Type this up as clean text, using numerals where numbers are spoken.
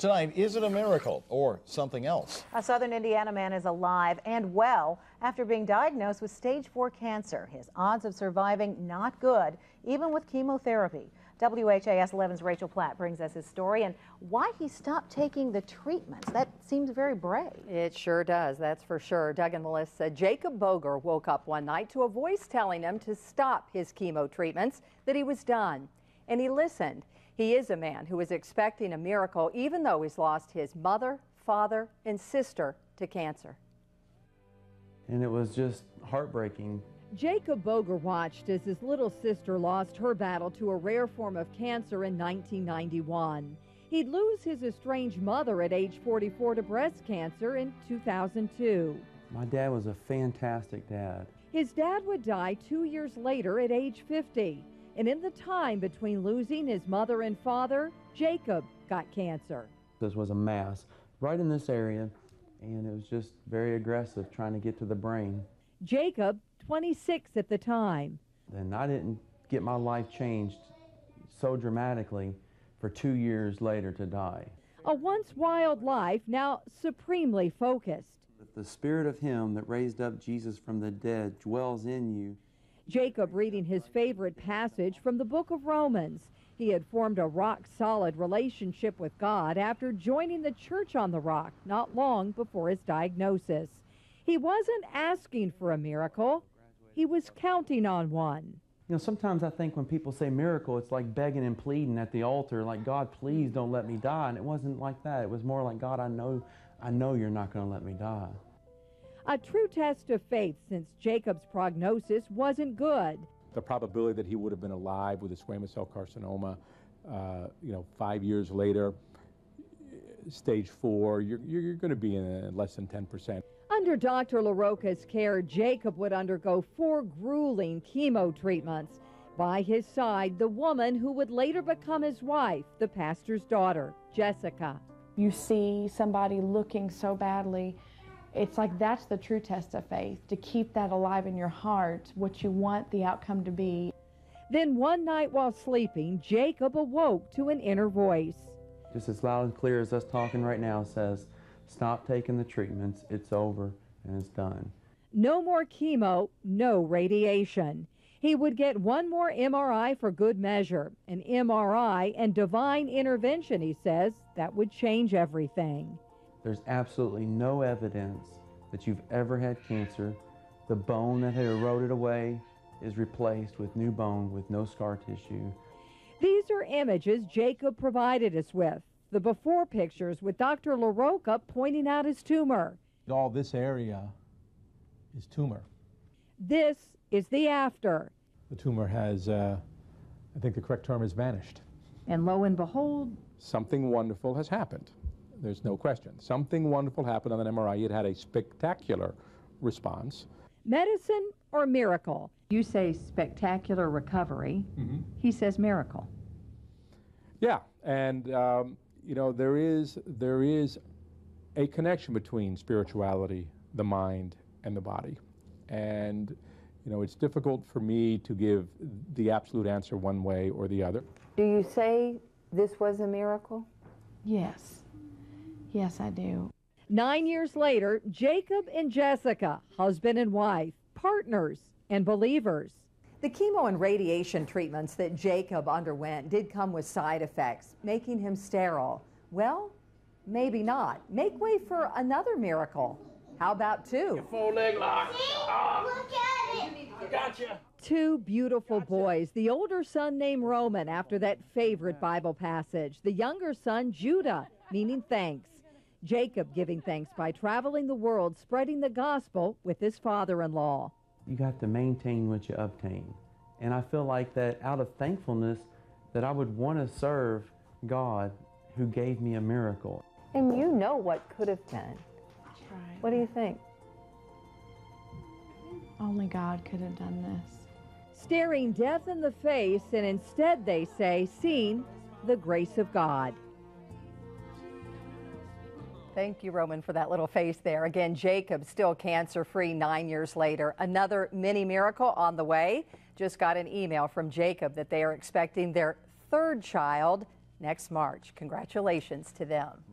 Tonight, is it a miracle or something else? A southern Indiana man is alive and well after being diagnosed with stage 4 cancer. His odds of surviving not good, even with chemotherapy. WHAS 11's Rachel Platt brings us his story and why he stopped taking the treatments. That seems very brave. It sure does, that's for sure. Doug and Melissa, Jacob Boger woke up one night to a voice telling him to stop his chemo treatments, that he was done. And he listened. He is a man who is expecting a miracle, even though he's lost his mother, father, and sister to cancer. And it was just heartbreaking. Jacob Boger watched as his little sister lost her battle to a rare form of cancer in 1991. He'd lose his estranged mother at age 44 to breast cancer in 2002. My dad was a fantastic dad. His dad would die 2 years later at age 50. And in the time between losing his mother and father, Jacob got cancer. This was a mass right in this area, and it was just very aggressive, trying to get to the brain. Jacob, 26 at the time. And I didn't get my life changed so dramatically for 2 years later to die. A once wild life, now supremely focused. If the spirit of him that raised up Jesus from the dead dwells in you. Jacob reading his favorite passage from the book of Romans. He had formed a rock-solid relationship with God after joining the church on the rock not long before his diagnosis. He wasn't asking for a miracle. He was counting on one. You know, sometimes I think when people say miracle, it's like begging and pleading at the altar, like, God, please don't let me die. And it wasn't like that. It was more like, God, I know you're not going to let me die. A true test of faith, since Jacob's prognosis wasn't good. The probability that he would have been alive with a squamous cell carcinoma, 5 years later, stage 4, you're going to be in less than 10%. Under Dr. LaRocca's care, Jacob would undergo 4 grueling chemo treatments. By his side, the woman who would later become his wife, the pastor's daughter, Jessica. You see somebody looking so badly. It's like that's the true test of faith, to keep that alive in your heart, what you want the outcome to be. Then one night while sleeping, Jacob awoke to an inner voice. Just as loud and clear as us talking right now says, stop taking the treatments, it's over and it's done. No more chemo, no radiation. He would get one more MRI for good measure. An MRI and divine intervention, he says, that would change everything. There's absolutely no evidence that you've ever had cancer. The bone that had eroded away is replaced with new bone with no scar tissue. These are images Jacob provided us with. The before pictures with Dr. LaRocca pointing out his tumor. All this area is tumor. This is the after. The tumor has, I think the correct term is vanished. And lo and behold, something wonderful has happened. There's no question. Something wonderful happened on an MRI. It had a spectacular response. Medicine or miracle? You say spectacular recovery. He says miracle. Yeah, and there is a connection between spirituality, the mind, and the body. And it's difficult for me to give the absolute answer one way or the other. Do you say this was a miracle? Yes. Yes, I do. 9 years later, Jacob and Jessica, husband and wife, partners and believers. The chemo and radiation treatments that Jacob underwent did come with side effects, making him sterile. Well, maybe not. Make way for another miracle. How about 2? Your 4-leg lock. Look at it. I gotcha. 2 beautiful boys. The older son named Roman after that favorite Bible passage. The younger son, Judah, meaning thanks. Jacob giving thanks by traveling the world, spreading the gospel with his father-in-law. You got to maintain what you obtain. And I feel like that out of thankfulness that I would want to serve God who gave me a miracle. And you know what could have been. That's right. What do you think? Only God could have done this. Staring death in the face, and instead they say, seeing the grace of God. Thank you, Roman, for that little face there. Again, Jacob still cancer-free 9 years later. Another mini miracle on the way. Just got an email from Jacob that they are expecting their 3rd child next March. Congratulations to them.